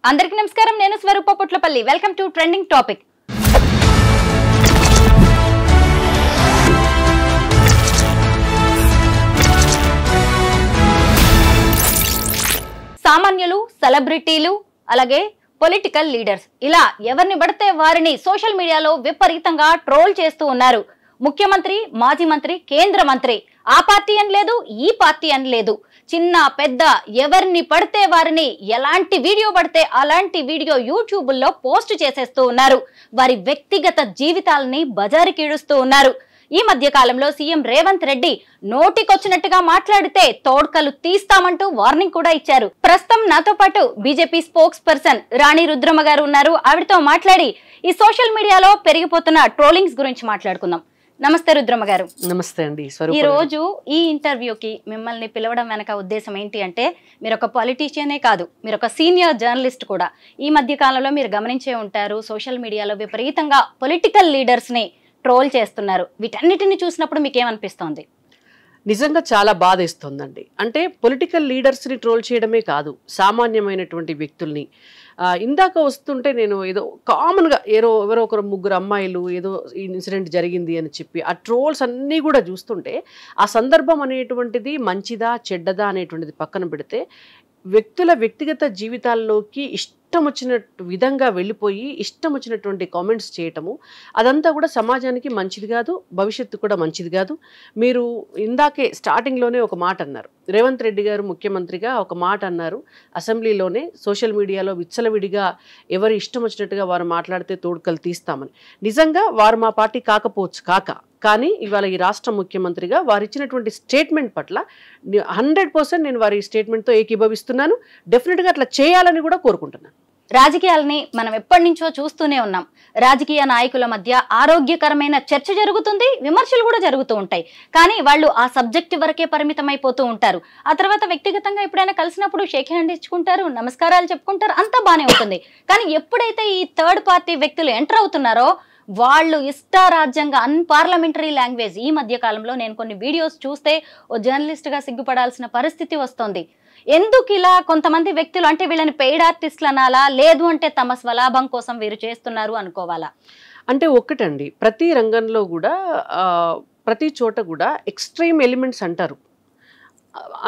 అందరికీ నమస్కారం. నేను Swaroopa Potlapalli. Welcome to trending topic. సామాన్యులు, సెలబ్రిటీలు, అలాగే పొలిటికల్ లీడర్స్ ఇలా ఎవరిని పడితే వారిని సోషల్ మీడియాలో విపరీతంగా ట్రోల్ చేస్తూ ఉన్నారు. ముఖ్యమంత్రి, మాజీ మంత్రి, కేంద్ర మంత్రి, ఆ పార్టీ అని లేదు, ఈ పార్టీ అని లేదు, చిన్న పెద్ద ఎవరిని పడితే వారిని ఎలాంటి వీడియో పడితే అలాంటి వీడియో యూట్యూబ్లో పోస్ట్ చేసేస్తూ ఉన్నారు. వారి వ్యక్తిగత జీవితాలని బజారుకి ఈడుస్తూ ఉన్నారు. ఈ మధ్య కాలంలో సీఎం రేవంత్ రెడ్డి నోటికొచ్చినట్టుగా మాట్లాడితే తోడ్కలు తీస్తామంటూ వార్నింగ్ కూడా ఇచ్చారు. ప్రస్తుతం నాతో పాటు బీజేపీ స్పోక్స్ పర్సన్ రాణి రుద్రమ్మ గారు ఉన్నారు. ఆవిడతో మాట్లాడి ఈ సోషల్ మీడియాలో పెరిగిపోతున్న ట్రోలింగ్స్ గురించి మాట్లాడుకుందాం. నమస్తే రుద్రమ్మ గారు. నమస్తే అండి. ఈ రోజు ఈ ఇంటర్వ్యూకి మిమ్మల్ని పిలవడం వెనక ఉద్దేశం ఏంటి అంటే, మీరు ఒక పొలిటీషియనే కాదు, మీరు ఒక సీనియర్ జర్నలిస్ట్ కూడా. ఈ మధ్య కాలంలో మీరు గమనించే ఉంటారు, సోషల్ మీడియాలో విపరీతంగా పొలిటికల్ లీడర్స్ ని ట్రోల్ చేస్తున్నారు. వీటన్నిటిని చూసినప్పుడు మీకేమనిపిస్తోంది? నిజంగా చాలా బాధేస్తుందండి. అంటే పొలిటికల్ లీడర్స్ని ట్రోల్ చేయడమే కాదు, సామాన్యమైనటువంటి వ్యక్తుల్ని. ఇందాక వస్తుంటే నేను ఏదో కామన్గా ఎవరో ఒకరు ముగ్గురు అమ్మాయిలు ఏదో ఇన్సిడెంట్ జరిగింది అని చెప్పి ఆ ట్రోల్స్ అన్నీ కూడా చూస్తుంటే ఆ సందర్భం అనేటువంటిది మంచిదా చెడ్డదా అనేటువంటిది పక్కన పెడితే వ్యక్తుల వ్యక్తిగత జీవితాల్లోకి ఇష్టం వచ్చిన విధంగా వెళ్ళిపోయి ఇష్టం వచ్చినటువంటి కామెంట్స్ చేయటము అదంతా కూడా సమాజానికి మంచిది కాదు, భవిష్యత్తు కూడా మంచిది కాదు. మీరు ఇందాకే స్టార్టింగ్లోనే ఒక మాట అన్నారు, రేవంత్ రెడ్డి గారు ముఖ్యమంత్రిగా ఒక మాట అన్నారు అసెంబ్లీలోనే, సోషల్ మీడియాలో విచ్చలవిడిగా ఎవరు ఇష్టం వచ్చినట్టుగా వారు మాట్లాడితే తోడుకలు తీస్తామని. నిజంగా వారు మా పార్టీ కాకపోవచ్చు కానీ ఇవాళ ఈ రాష్ట్ర ముఖ్యమంత్రిగా వారు ఇచ్చినటువంటి స్టేట్మెంట్ పట్ల 100% నేను వారి స్టేట్మెంట్తో ఏకీభవిస్తున్నాను. డెఫినెట్గా అట్లా చేయాలని కూడా కోరుకుంటున్నాను. రాజకీయాలని మనం ఎప్పటి నుంచో చూస్తూనే ఉన్నాం. రాజకీయ నాయకుల మధ్య ఆరోగ్యకరమైన చర్చ జరుగుతుంది, విమర్శలు కూడా జరుగుతూ ఉంటాయి. కానీ వాళ్ళు ఆ సబ్జెక్ట్ వరకే పరిమితం అయిపోతూ ఉంటారు. ఆ తర్వాత వ్యక్తిగతంగా ఎప్పుడైనా కలిసినప్పుడు షేక్ హ్యాండ్ ఇచ్చుకుంటారు, నమస్కారాలు చెప్పుకుంటారు, అంతా బానే ఉంటుంది. కానీ ఎప్పుడైతే ఈ థర్డ్ పార్టీ వ్యక్తులు ఎంటర్ అవుతున్నారో వాళ్ళు ఇష్టారాజ్యంగా అన్పార్లమెంటరీ లాంగ్వేజ్. ఈ మధ్య కాలంలో నేను కొన్ని వీడియోస్ చూస్తే ఓ జర్నలిస్ట్గా సిగ్గుపడాల్సిన పరిస్థితి వస్తుంది. ఎందుకు ఇలా కొంతమంది వ్యక్తులు, అంటే వీళ్ళని పెయిడ్ ఆర్టిస్టులు అనాలా, లేదు అంటే తమ స్వలాభం కోసం వీరు చేస్తున్నారు అనుకోవాలా? అంటే ఒక్కటండి, ప్రతి రంగంలో కూడా ప్రతి చోట కూడా ఎక్స్ట్రీమ్ ఎలిమెంట్స్ అంటారు,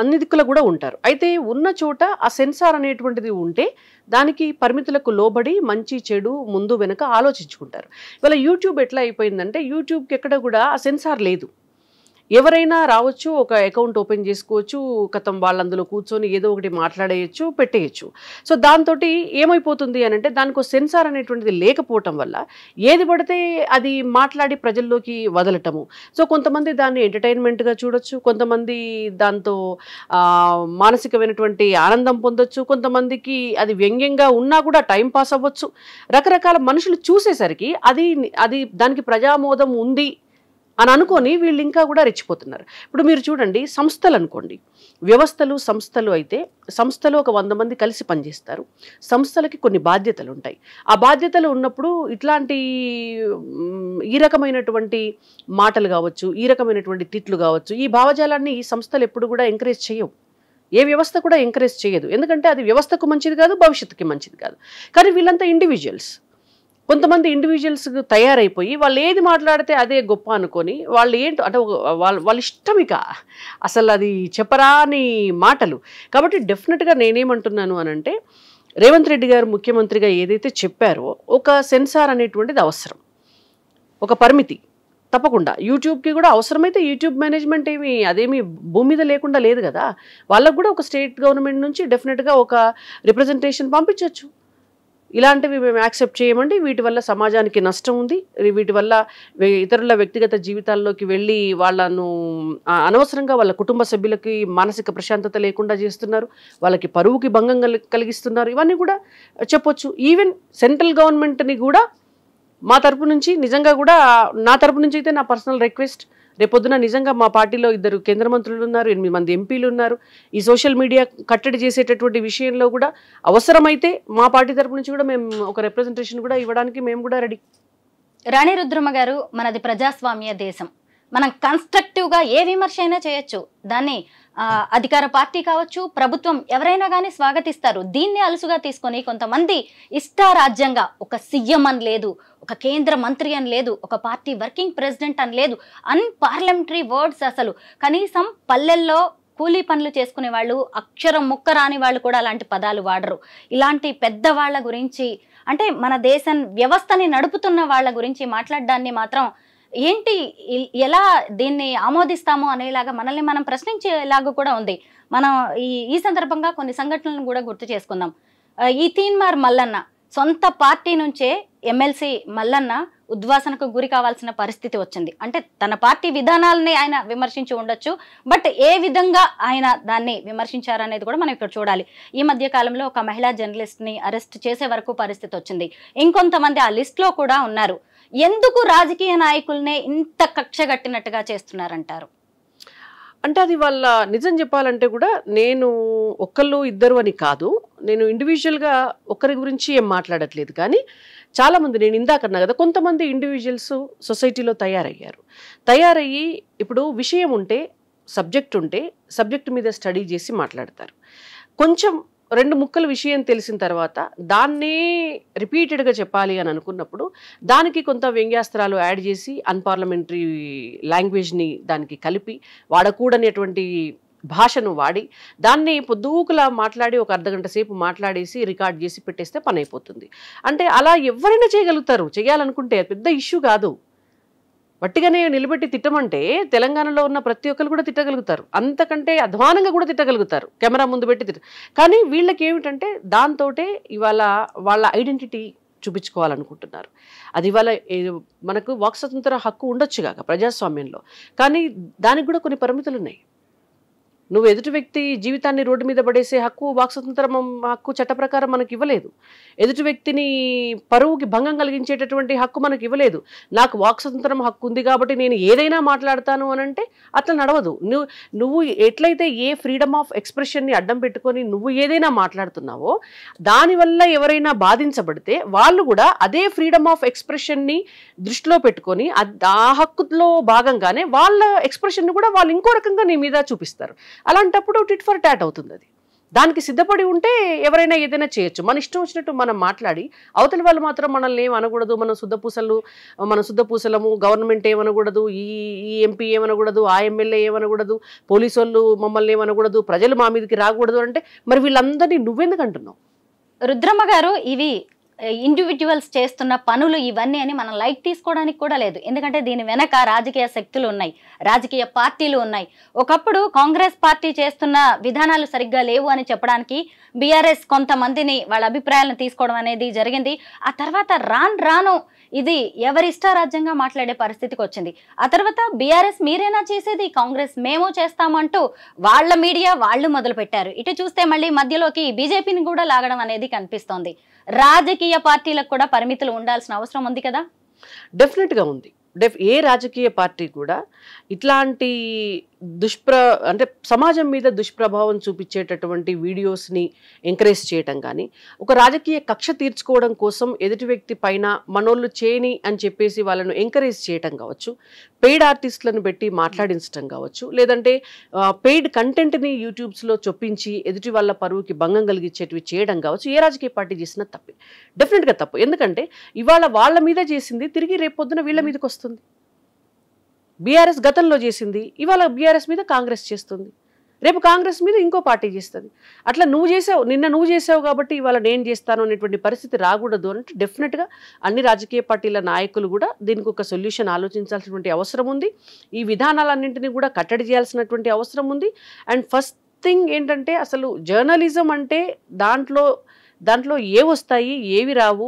అన్ని దిక్కులు కూడా ఉంటారు. అయితే ఉన్న చోట ఆ సెన్సార్ అనేటువంటిది ఉంటే దానికి పరిమితులకు లోబడి మంచి చెడు ముందు వెనుక ఆలోచించుకుంటారు. ఇవాళ యూట్యూబ్ ఎట్లా అయిపోయిందంటే యూట్యూబ్కి ఎక్కడ కూడా ఆ సెన్సార్ లేదు. ఎవరైనా రావచ్చు, ఒక అకౌంట్ ఓపెన్ చేసుకోవచ్చు, వాళ్ళందులో కూర్చొని ఏదో ఒకటి మాట్లాడేయచ్చు, పెట్టేయచ్చు. సో దాంతో ఏమైపోతుంది అని అంటే దానికి ఒక సెన్సార్ అనేటువంటిది లేకపోవటం వల్ల ఏది పడితే అది మాట్లాడి ప్రజల్లోకి వదలటము. సో కొంతమంది దాన్ని ఎంటర్టైన్మెంట్గా చూడొచ్చు, కొంతమంది దాంతో మానసికమైనటువంటి ఆనందం పొందొచ్చు, కొంతమందికి అది వ్యంగ్యంగా ఉన్నా కూడా టైం పాస్ అవ్వచ్చు. రకరకాల మనుషులు చూసేసరికి అది దానికి ప్రజామోదం ఉంది అని అనుకొని వీళ్ళు ఇంకా కూడా రెచ్చిపోతున్నారు. ఇప్పుడు మీరు చూడండి, సంస్థలు అనుకోండి, వ్యవస్థలు సంస్థలు అయితే సంస్థలో ఒక 100 మంది కలిసి పనిచేస్తారు. సంస్థలకి కొన్ని బాధ్యతలు ఉంటాయి. ఆ బాధ్యతలు ఉన్నప్పుడు ఇట్లాంటి ఈ రకమైనటువంటి మాటలు కావచ్చు, ఈ రకమైనటువంటి తిట్లు కావచ్చు, ఈ భావజాలాన్ని ఈ సంస్థలు ఎప్పుడు కూడా ఎంకరేజ్ చేయవు. ఏ వ్యవస్థ కూడా ఎంకరేజ్ చేయదు. ఎందుకంటే అది వ్యవస్థకు మంచిది కాదు, భవిష్యత్తుకి మంచిది కాదు. కానీ వీళ్ళంతా ఇండివిజువల్స్. కొంతమంది ఇండివిజువల్స్ తయారైపోయి వాళ్ళు ఏది మాట్లాడితే అదే గొప్ప అనుకొని వాళ్ళు ఏంటో అంటే వాళ్ళ ఇష్టం, ఇక అసలు అది చెప్పరాని మాటలు. కాబట్టి డెఫినెట్గా నేనేమంటున్నాను అని అంటే, రేవంత్ రెడ్డి గారు ముఖ్యమంత్రిగా ఏదైతే చెప్పారో ఒక సెన్సార్ అనేటువంటిది అవసరం, ఒక పరిమితి తప్పకుండా. యూట్యూబ్కి కూడా అవసరమైతే యూట్యూబ్ మేనేజ్మెంట్ అదేమి భూమి మీద లేకుండా లేదు కదా. వాళ్ళకు కూడా ఒక స్టేట్ గవర్నమెంట్ నుంచి డెఫినెట్గా ఒక రిప్రజెంటేషన్ పంపించవచ్చు. ఇలాంటివి మేము యాక్సెప్ట్ చేయమండి, వీటి వల్ల సమాజానికి నష్టం ఉంది, వీటి వల్ల ఇతరుల వ్యక్తిగత జీవితాల్లోకి వెళ్ళి వాళ్ళను అనవసరంగా వాళ్ళ కుటుంబ సభ్యులకి మానసిక ప్రశాంతత లేకుండా చేస్తున్నారు, వాళ్ళకి పరువుకి భంగం కలిగిస్తున్నారు, ఇవన్నీ కూడా చెప్పొచ్చు. ఈవెన్ సెంట్రల్ గవర్నమెంట్ని కూడా మా తరపు నుంచి, నిజంగా కూడా నా తరపు నుంచి అయితే నా పర్సనల్ రిక్వెస్ట్, రేపొద్దున నిజంగా మా పార్టీలో 2 కేంద్ర మంత్రులు ఉన్నారు, 8 మంది ఎంపీలు ఉన్నారు. ఈ సోషల్ మీడియా కట్టడి చేసేటటువంటి విషయంలో కూడా అవసరమైతే మా పార్టీ తరపు నుంచి కూడా మేము ఒక రిప్రజెంటేషన్ కూడా ఇవ్వడానికి మేము కూడా రెడీ. రాణి రుద్రమ్మ గారు, మనది ప్రజాస్వామ్య దేశం. మనం కన్స్ట్రక్టివ్గా ఏ విమర్శ అయినా చేయొచ్చు, దాన్ని అధికార పార్టీ కావచ్చు, ప్రభుత్వం ఎవరైనా కానీ స్వాగతిస్తారు. దీన్ని అలుసుగా తీసుకొని కొంతమంది ఇష్టారాజ్యంగా ఒక సీఎం అని లేదు, ఒక కేంద్ర మంత్రి అని లేదు, ఒక పార్టీ వర్కింగ్ ప్రెసిడెంట్ అని లేదు, అన్పార్లమెంటరీ వర్డ్స్. అసలు కనీసం పల్లెల్లో కూలీ పనులు చేసుకునే వాళ్ళు, అక్షరం ముక్క రాని వాళ్ళు కూడా అలాంటి పదాలు వాడరు. ఇలాంటి పెద్దవాళ్ల గురించి, అంటే మన దేశం వ్యవస్థని నడుపుతున్న వాళ్ళ గురించి మాట్లాడడాన్ని మాత్రం ఏంటి, ఎలా దీన్ని ఆమోదిస్తామో అనేలాగా మనల్ని మనం ప్రశ్నించేలాగా కూడా ఉంది. మనం ఈ సందర్భంగా కొన్ని సంఘటనలను కూడా గుర్తు చేసుకుందాం. ఈ తీన్మార్ మల్లన్న సొంత పార్టీ నుంచే ఎమ్మెల్సీ మల్లన్న ఉద్వాసనకు గురి కావాల్సిన పరిస్థితి వచ్చింది. అంటే తన పార్టీ విధానాలని ఆయన విమర్శించి ఉండొచ్చు, బట్ ఏ విధంగా ఆయన దాన్ని విమర్శించారనేది కూడా మనం ఇక్కడ చూడాలి. ఈ మధ్య కాలంలో ఒక మహిళా జర్నలిస్ట్ ని అరెస్ట్ చేసే వరకు పరిస్థితి వచ్చింది. ఇంకొంతమంది ఆ లిస్ట్ లో కూడా ఉన్నారు. ఎందుకు రాజకీయ నాయకుల్నే ఇంత కక్షగట్టినట్టుగా చేస్తున్నారంటారు? అంటే అది వాళ్ళ నిజం చెప్పాలంటే కూడా నేను ఒక్కళ్ళు ఇద్దరు అని కాదు, నేను ఇండివిజువల్గా ఒక్కరి గురించి ఏం మాట్లాడట్లేదు. కానీ చాలామంది, నేను ఇందాక అన్నా కదా, కొంతమంది ఇండివిజువల్స్ సొసైటీలో తయారయ్యి ఇప్పుడు విషయం ఉంటే, సబ్జెక్ట్ మీద స్టడీ చేసి మాట్లాడతారు. కొంచెం రెండు ముక్కల విషయం తెలిసిన తర్వాత దాన్నే రిపీటెడ్గా చెప్పాలి అని అనుకున్నప్పుడు దానికి కొంత వ్యంగ్యాస్త్రాలు యాడ్ చేసి అన్పార్లమెంటరీ లాంగ్వేజ్ని దానికి కలిపి వాడకూడనేటువంటి భాషను వాడి దాన్ని పొద్దుకులా మాట్లాడి ఒక అర్ధగంట సేపు మాట్లాడేసి రికార్డ్ చేసి పెట్టేస్తే పని అయిపోతుంది. అంటే అలా ఎవరైనా చేయగలుగుతారు, చేయాలనుకుంటే పెద్ద ఇష్యూ కాదు. వట్టిగానే నిలబెట్టి తిట్టమంటే తెలంగాణలో ఉన్న ప్రతి ఒక్కరు కూడా తిట్టగలుగుతారు, అంతకంటే అధ్వానంగా కూడా తిట్టగలుగుతారు కెమెరా ముందు పెట్టి కానీ వీళ్ళకి ఏమిటంటే దాంతోటే ఇవాళ వాళ్ళ ఐడెంటిటీ చూపించుకోవాలనుకుంటున్నారు. అది ఇవాళ మనకు వాక్ స్వతంత్ర హక్కు ఉండొచ్చు కాక ప్రజాస్వామ్యంలో, కానీ దానికి కూడా కొన్ని పరిమితులు ఉన్నాయి. నువ్వు ఎదుటి వ్యక్తి జీవితాన్ని రోడ్డు మీద పడేసే హక్కు, వాక్ స్వతంత్రం హక్కు చట్ట ప్రకారం మనకి ఇవ్వలేదు. ఎదుటి వ్యక్తిని పరువుకి భంగం కలిగించేటటువంటి హక్కు మనకి ఇవ్వలేదు. నాకు వాక్ స్వతంత్రం హక్కు ఉంది కాబట్టి నేను ఏదైనా మాట్లాడతాను అని అంటే అట్లా నడవదు. నువ్వు ఎట్లయితే ఏ ఫ్రీడమ్ ఆఫ్ ఎక్స్ప్రెషన్ని అడ్డం పెట్టుకొని నువ్వు ఏదైనా మాట్లాడుతున్నావో దానివల్ల ఎవరైనా బాధించబడితే వాళ్ళు కూడా అదే ఫ్రీడమ్ ఆఫ్ ఎక్స్ప్రెషన్ని దృష్టిలో పెట్టుకొని ఆ హక్కులో భాగంగానే వాళ్ళ ఎక్స్ప్రెషన్ని కూడా వాళ్ళు ఇంకో రకంగా నీ మీద చూపిస్తారు. అలాంటప్పుడు టిట్ ఫర్ టాట్ అవుతుంది. అది దానికి సిద్ధపడి ఉంటే ఎవరైనా ఏదైనా చేయొచ్చు. మన ఇష్టం వచ్చినట్టు మనం మాట్లాడి అవతలి వాళ్ళు మాత్రం మనల్ని ఏం అనకూడదు, మన శుద్ధపూసలము, గవర్నమెంట్ ఏమనకూడదు, ఈ ఎంపీ ఏమనకూడదు, ఆ ఎమ్మెల్యే ఏమనకూడదు, పోలీసు వాళ్ళు మమ్మల్ని ఏమనకూడదు, ప్రజలు మా మీదకి రాకూడదు అంటే మరి వీళ్ళందరినీ నువ్వెందుకు అంటున్నావు? రుద్రమ్మ గారు, ఇవి ఇండివిజువల్స్ చేస్తున్న పనులు ఇవన్నీ అని మనం లైట్ తీసుకోవడానికి కూడా లేదు. ఎందుకంటే దీని వెనక రాజకీయ శక్తులు ఉన్నాయి, రాజకీయ పార్టీలు ఉన్నాయి. ఒకప్పుడు కాంగ్రెస్ పార్టీ చేస్తున్న విధానాలు సరిగ్గా లేవు అని చెప్పడానికి బీఆర్ఎస్ కొంతమందిని వాళ్ళ అభిప్రాయాలను తీసుకోవడం అనేది జరిగింది. ఆ తర్వాత రాను ఇది ఎవరిష్టారాజ్యంగా మాట్లాడే పరిస్థితికి వచ్చింది. ఆ తర్వాత బీఆర్ఎస్ మీరేనా చేసేది, కాంగ్రెస్ మేము చేస్తామంటూ వాళ్ళ మీడియా వాళ్ళు మొదలు పెట్టారు. ఇటు చూస్తే మళ్ళీ మధ్యలోకి బీజేపీని కూడా లాగడం అనేది కనిపిస్తోంది. రాజకీయ పార్టీలకు కూడా పరిమితులు ఉండాల్సిన అవసరం ఉంది కదా? డెఫినెట్గా ఉంది. ఏ రాజకీయ పార్టీ కూడా ఇట్లాంటి అంటే సమాజం మీద దుష్ప్రభావం చూపించేటటువంటి వీడియోస్ని ఎంకరేజ్ చేయటం కానీ, ఒక రాజకీయ కక్ష తీర్చుకోవడం కోసం ఎదుటి వ్యక్తి పైన మనోళ్ళు చేయని అని చెప్పేసి వాళ్ళను ఎంకరేజ్ చేయటం కావచ్చు, పెయిడ్ ఆర్టిస్టులను పెట్టి మాట్లాడించడం కావచ్చు, లేదంటే పెయిడ్ కంటెంట్ని యూట్యూబ్స్లో చొప్పించి ఎదుటి వాళ్ళ పరువుకి భంగం కలిగించేటివి చేయడం కావచ్చు, ఏ రాజకీయ పార్టీ చేసినా తప్పే, డెఫినెట్గా తప్పు. ఎందుకంటే ఇవాళ వాళ్ళ మీద చేసింది తిరిగి రేపొద్దున వీళ్ళ మీదకి వస్తుంది. బీఆర్ఎస్ గతంలో చేసింది ఇవాళ బీఆర్ఎస్ మీద కాంగ్రెస్ చేస్తుంది, రేపు కాంగ్రెస్ మీద ఇంకో పార్టీ చేస్తుంది. అట్లా నిన్న నువ్వు చేసావు కాబట్టి ఇవాళ నేను చేస్తాను అనేటువంటి పరిస్థితి రాకూడదు అంటే డెఫినెట్గా అన్ని రాజకీయ పార్టీల నాయకులు కూడా దీనికి ఒక సొల్యూషన్ ఆలోచించాల్సినటువంటి అవసరం ఉంది. ఈ విధానాలన్నింటినీ కూడా కట్టడి చేయాల్సినటువంటి అవసరం ఉంది. అండ్ ఫస్ట్ థింగ్ ఏంటంటే అసలు జర్నలిజం అంటే దాంట్లో ఏ వస్తాయి ఏవి రావు,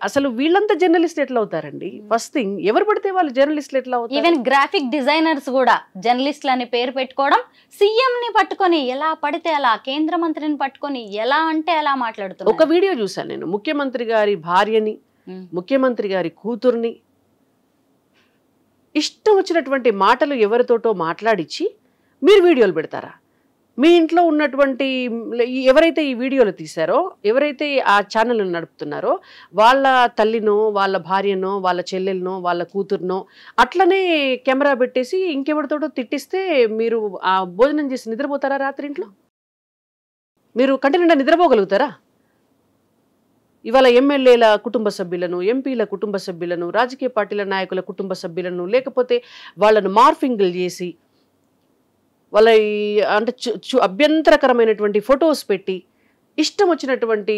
అసలు వీళ్ళంతా జర్నలిస్ట్ ఎట్లా అవుతారండి? ఫస్ట్ థింగ్, ఎవరు పడితే వాళ్ళు జర్నలిస్టులు ఎట్లా అవుతారు? ఈవెన్ గ్రాఫిక్ డిజైనర్స్ కూడా జర్నలిస్టులు అని పేరు పెట్టుకోవడం, సీఎం ని పట్టుకొని ఎలా పడితే అలా, కేంద్ర మంత్రిని పట్టుకొని ఎలా అంటే అలా మాట్లాడుతున్నారు. ఒక వీడియో చూసాను నేను, ముఖ్యమంత్రి గారి భార్యని, ముఖ్యమంత్రి గారి కూతుర్ని ఇష్టం వచ్చినటువంటి మాటలు ఎవరితోటో మాట్లాడించి మీరు వీడియోలు పెడతారా? మీ ఇంట్లో ఉన్నటువంటి ఎవరైతే ఈ వీడియోలు తీశారో, ఎవరైతే ఆ ఛానల్ నడుపుతున్నారో వాళ్ళ తల్లినో, వాళ్ళ భార్యనో, వాళ్ళ చెల్లెలనో, వాళ్ళ కూతురునో అట్లనే కెమెరా పెట్టేసి ఇంకెవరితోటో తిట్టిస్తే మీరు ఆ భోజనం చేసి నిద్రపోతారా రాత్రి ఇంట్లో? మీరు కంటి నిండా నిద్రపోగలుగుతారా? ఇవాళ ఎమ్మెల్యేల కుటుంబ సభ్యులను, ఎంపీల కుటుంబ సభ్యులను, రాజకీయ పార్టీల నాయకుల కుటుంబ సభ్యులను, లేకపోతే వాళ్ళను మార్ఫింగ్లు చేసి వాళ్ళ అంటే అభ్యంతరకరమైనటువంటి ఫొటోస్ పెట్టి ఇష్టం వచ్చినటువంటి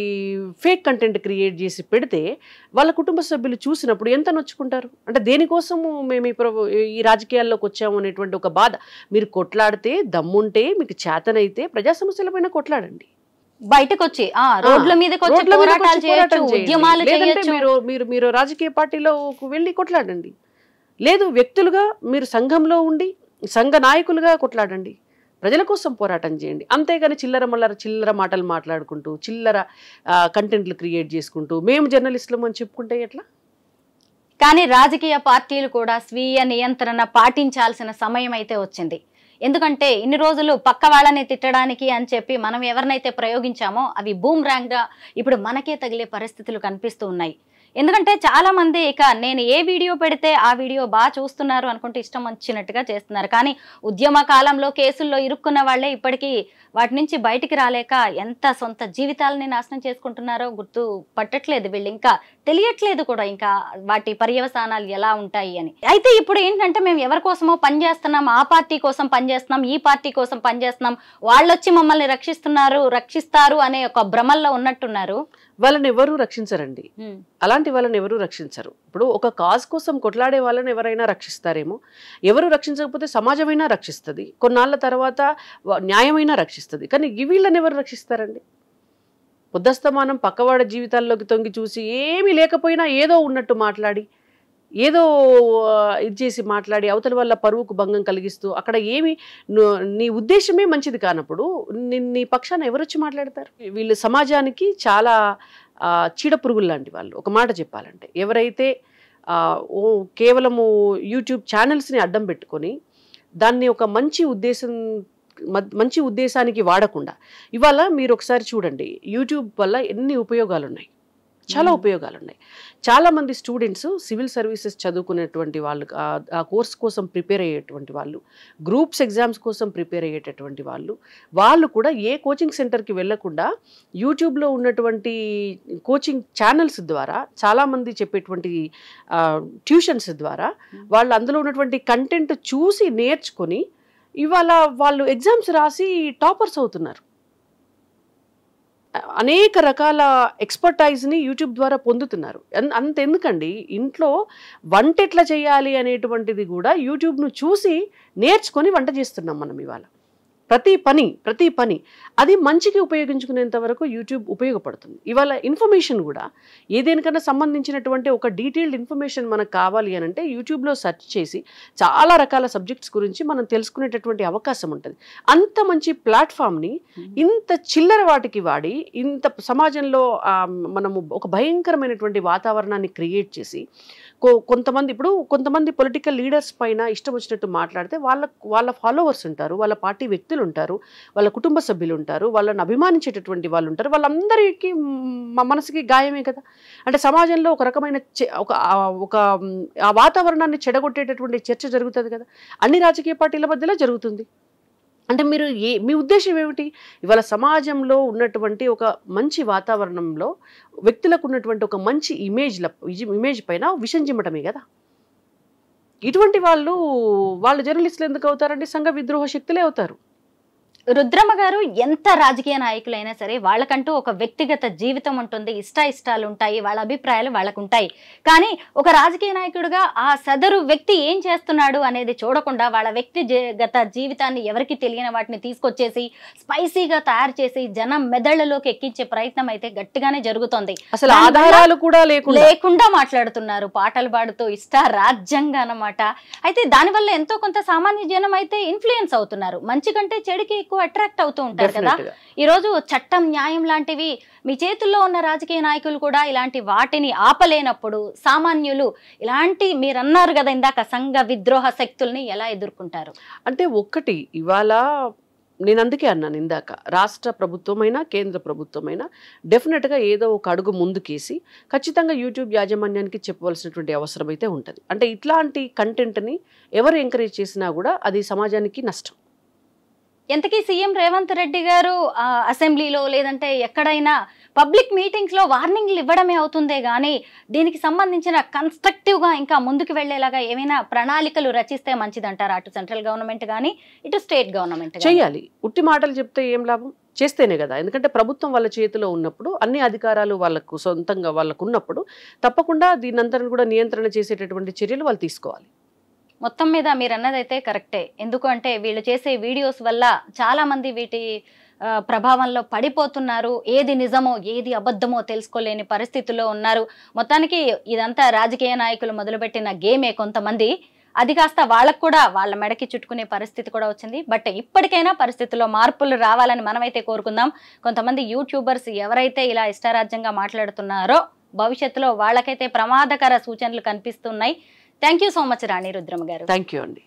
ఫేక్ కంటెంట్ క్రియేట్ చేసి పెడితే వాళ్ళ కుటుంబ సభ్యులు చూసినప్పుడు ఎంత నొచ్చుకుంటారు? అంటే దేనికోసము మేము ఈ రాజకీయాల్లోకి వచ్చాము అనేటువంటి ఒక బాధ. మీరు కొట్లాడితే దమ్ముంటే, మీకు చేతనైతే ప్రజా సమస్యలపైన కొట్లాడండి. బయటకు వచ్చి రోడ్ల మీదకి వచ్చి పోరాటాలు చేయొచ్చు, ఉద్యమాలు చేయొచ్చు. మీరు రాజకీయ పార్టీలో వెళ్ళి కొట్లాడండి. లేదు, వ్యక్తులుగా మీరు సంఘంలో ఉండి సంఘ నాయకులుగా కొట్లాడండి, ప్రజల కోసం పోరాటం చేయండి. అంతేగాని చిల్లర మాటలు మాట్లాడుకుంటూ, చిల్లర కంటెంట్లు క్రియేట్ చేసుకుంటూ మేము జర్నలిస్టులం అని చెప్పుకుంటే ఎట్లా? కానీ రాజకీయ పార్టీలు కూడా స్వీయ నియంత్రణ పాటించాల్సిన సమయం అయితే వచ్చింది. ఎందుకంటే ఇన్ని రోజులు పక్క వాళ్ళని తిట్టడానికి అని చెప్పి మనం ఎవరినైతే ప్రయోగించామో అవి బూమ్ ర్యాంగ్గా ఇప్పుడు మనకే తగిలే పరిస్థితులు కనిపిస్తూ ఉన్నాయి. ఎందుకంటే చాలా మంది ఇక నేను ఏ వీడియో పెడితే ఆ వీడియో బాగా చూస్తున్నారు అనుకుంటే ఇష్టం వచ్చినట్టుగా చేస్తున్నారు. కానీ ఉద్యమ కాలంలో కేసుల్లో ఇరుక్కున్న వాళ్ళే ఇప్పటికీ వాటి నుంచి బయటికి రాలేక ఎంత సొంత జీవితాలని నాశనం చేసుకుంటున్నారో గుర్తు పట్టట్లేదు వీళ్ళు, ఇంకా తెలియట్లేదు కూడా ఇంకా వాటి పర్యవసానాలు ఎలా ఉంటాయి అని. అయితే ఇప్పుడు ఏంటంటే మేము ఎవరి కోసమో పనిచేస్తున్నాం, ఆ పార్టీ కోసం పనిచేస్తున్నాం, ఈ పార్టీ కోసం పనిచేస్తున్నాం, వాళ్ళు వచ్చి మమ్మల్ని రక్షిస్తారు అనే ఒక భ్రమల్లో ఉన్నట్టున్నారు. వాళ్ళని ఎవరు రక్షించరండి, అలాంటి వాళ్ళని ఎవరు రక్షించరు. ఇప్పుడు ఒక కాజ్ కోసం కొట్లాడే వాళ్ళని ఎవరైనా రక్షిస్తారేమో, ఎవరు రక్షించకపోతే సమాజమైనా రక్షిస్తుంది, కొన్నాళ్ళ తర్వాత న్యాయమైనా రక్షిస్తుంది. కానీ వీళ్ళని ఎవరు రక్షిస్తారండి? పొద్దస్తమానం పక్కవాడ జీవితాల్లోకి తొంగి చూసి ఏమీ లేకపోయినా ఏదో ఉన్నట్టు మాట్లాడి, ఏదో ఇది చేసి మాట్లాడి అవతల వల్ల పరువుకు భంగం కలిగిస్తూ, అక్కడ ఏమి నీ ఉద్దేశమే మంచిది కానప్పుడు నీ పక్షాన ఎవరు వచ్చి మాట్లాడతారు? వీళ్ళు సమాజానికి చాలా చీడ పురుగులు లాంటి వాళ్ళు. ఒక మాట చెప్పాలంటే, ఎవరైతే కేవలము యూట్యూబ్ ఛానల్స్ని అడ్డం పెట్టుకొని దాన్ని ఒక మంచి ఉద్దేశానికి వాడకుండా, ఇవాళ మీరు ఒకసారి చూడండి, యూట్యూబ్ వల్ల ఎన్ని ఉపయోగాలు ఉన్నాయి, చాలా ఉపయోగాలు ఉన్నాయి. చాలామంది స్టూడెంట్స్ సివిల్ సర్వీసెస్ చదువుకునేటువంటి వాళ్ళు, ఆ కోర్స్ కోసం ప్రిపేర్ అయ్యేటువంటి వాళ్ళు, గ్రూప్స్ ఎగ్జామ్స్ కోసం ప్రిపేర్ అయ్యేటటువంటి వాళ్ళు కూడా ఏ కోచింగ్ సెంటర్కి వెళ్లకుండా యూట్యూబ్లో ఉన్నటువంటి కోచింగ్ ఛానల్స్ ద్వారా, చాలామంది చెప్పేటువంటి ట్యూషన్స్ ద్వారా వాళ్ళు అందులో ఉన్నటువంటి కంటెంట్ చూసి నేర్చుకొని ఇవాళ వాళ్ళు ఎగ్జామ్స్ రాసి టాపర్స్ అవుతున్నారు. అనేక రకాల ఎక్స్పర్టైజ్ని యూట్యూబ్ ద్వారా పొందుతున్నారు. అంతెందుకండి, ఇంట్లో వంట ఎట్లా చేయాలి అనేటువంటిది కూడా యూట్యూబ్ను చూసి నేర్చుకొని వంట చేస్తున్నాం మనం ఇవాళ. ప్రతి పని అది మంచికి ఉపయోగించుకునేంత వరకు యూట్యూబ్ ఉపయోగపడుతుంది. ఇవాళ ఇన్ఫర్మేషన్ కూడా ఏదేనికన్నా సంబంధించినటువంటి ఒక డీటెయిల్డ్ ఇన్ఫర్మేషన్ మనకు కావాలి అని అంటే యూట్యూబ్లో సెర్చ్ చేసి చాలా రకాల సబ్జెక్ట్స్ గురించి మనం తెలుసుకునేటటువంటి అవకాశం ఉంటుంది. అంత మంచి ప్లాట్ఫామ్ని ఇంత చిల్లర వాటికి వాడి, ఇంత సమాజంలో మనము ఒక భయంకరమైనటువంటి వాతావరణాన్ని క్రియేట్ చేసి, కొంతమంది పొలిటికల్ లీడర్స్ పైన ఇష్టం వచ్చినట్టు మాట్లాడితే వాళ్ళ ఫాలోవర్స్ ఉంటారు, వాళ్ళ పార్టీ వ్యక్తులు ఉంటారు, వాళ్ళ కుటుంబ సభ్యులు ఉంటారు, వాళ్ళని అభిమానించేటటువంటి వాళ్ళు ఉంటారు. వాళ్ళందరికీ మనసుకి గాయమే కదా. అంటే సమాజంలో ఒక రకమైన ఒక ఆ వాతావరణాన్ని చెడగొట్టేటటువంటి చర్చ జరుగుతుంది కదా, అన్ని రాజకీయ పార్టీల మధ్యలో జరుగుతుంది. అంటే మీ ఉద్దేశం ఏమిటి? ఇవాళ సమాజంలో ఉన్నటువంటి ఒక మంచి వాతావరణంలో వ్యక్తులకు ఉన్నటువంటి ఒక మంచి ఇమేజ్ పైన విషం చిమ్మటమే కదా. ఇటువంటి వాళ్ళు జర్నలిస్టులు ఎందుకు అవుతారండి? సంఘ విద్రోహ శక్తులే అవుతారు. రుద్రమ్మ గారు, ఎంత రాజకీయ నాయకులైనా సరే వాళ్ళకంటూ ఒక వ్యక్తిగత జీవితం ఉంటుంది, ఇష్టాలు ఉంటాయి, వాళ్ళ అభిప్రాయాలు వాళ్ళకు ఉంటాయి. కానీ ఒక రాజకీయ నాయకుడిగా ఆ సదరు వ్యక్తి ఏం చేస్తున్నాడు అనేది చూడకుండా వాళ్ళ వ్యక్తిగత జీవితాన్ని ఎవరికి తెలియని వాటిని తీసుకొచ్చేసి స్పైసీగా తయారు చేసి జనం మెదళ్లలోకి ఎక్కించే ప్రయత్నం అయితే గట్టిగానే జరుగుతోంది. అసలు ఆధారాలు కూడా లేకుండా మాట్లాడుతున్నారు, పాటలు పాడుతూ రాజ్యాంగం అన్నమాట. అయితే దానివల్ల ఎంతో కొంత సామాన్య జనం అయితే ఇన్ఫ్లుయెన్స్ అవుతున్నారు, మంచి కంటే చెడుకి అట్రాక్ట్ అవుతూ ఉంటారు కదా. ఈ రోజు చట్టం, న్యాయం లాంటివి మీ చేతుల్లో ఉన్న రాజకీయ నాయకులు కూడా ఇలాంటి వాటిని ఆపలేనప్పుడు సామాన్యులు ఇలాంటి మీరు అన్నారు కదా ఇందాక సంఘ విద్రోహ శక్తుల్ని ఎలా ఎదుర్కొంటారు? అంటే ఇవాళ నేను అందుకే అన్నాను ఇందాక, రాష్ట్ర ప్రభుత్వమైనా కేంద్ర ప్రభుత్వమైనా డెఫినెట్గా ఏదో ఒక అడుగు ముందుకేసి ఖచ్చితంగా యూట్యూబ్ యాజమాన్యానికి చెప్పవలసినటువంటి అవసరం అయితే ఉంటుంది. అంటే ఇట్లాంటి కంటెంట్ని ఎవరు ఎంకరేజ్ చేసినా కూడా అది సమాజానికి నష్టం. ఎంతకీ సీఎం రేవంత్ రెడ్డి గారు అసెంబ్లీలో లేదంటే ఎక్కడైనా పబ్లిక్ మీటింగ్స్ లో వార్నింగ్లు ఇవ్వడమే అవుతుందే గానీ దీనికి సంబంధించిన కన్స్ట్రక్టివ్ గా ఇంకా ముందుకు వెళ్లేలాగా ఏమైనా ప్రణాళికలు రచిస్తే మంచిదంటారా? అటు సెంట్రల్ గవర్నమెంట్ కానీ ఇటు స్టేట్ గవర్నమెంట్ చేయాలి. ఉట్టి మాటలు చెప్తే ఏం లాభం? చేస్తేనే కదా. ఎందుకంటే ప్రభుత్వం వాళ్ళ చేతిలో ఉన్నప్పుడు, అన్ని అధికారాలు వాళ్ళకు సొంతంగా వాళ్ళకు ఉన్నప్పుడు తప్పకుండా దీనంతరం కూడా నియంత్రణ చేసేటటువంటి చర్యలు వాళ్ళు తీసుకోవాలి. మొత్తం మీద మీరు అన్నదైతే కరెక్టే. ఎందుకు అంటే వీళ్ళు చేసే వీడియోస్ వల్ల చాలా మంది వీటి ప్రభావంలో పడిపోతున్నారు. ఏది నిజమో ఏది అబద్ధమో తెలుసుకోలేని పరిస్థితుల్లో ఉన్నారు. మొత్తానికి ఇదంతా రాజకీయ నాయకులు మొదలుపెట్టిన గేమే కొంతమంది. అది కాస్త వాళ్ళకు కూడా వాళ్ళ మెడకి చుట్టుకునే పరిస్థితి కూడా వచ్చింది. బట్ ఇప్పటికైనా పరిస్థితుల్లో మార్పులు రావాలని మనమైతే కోరుకుందాం. కొంతమంది యూట్యూబర్స్ ఎవరైతే ఇలా ఇష్టారాజ్యంగా మాట్లాడుతున్నారో భవిష్యత్తులో వాళ్ళకైతే ప్రమాదకర సూచనలు కనిపిస్తున్నాయి. థ్యాంక్ యూ సో మచ్ రాణి రుద్రమ గారు. థ్యాంక్ యూ అండి.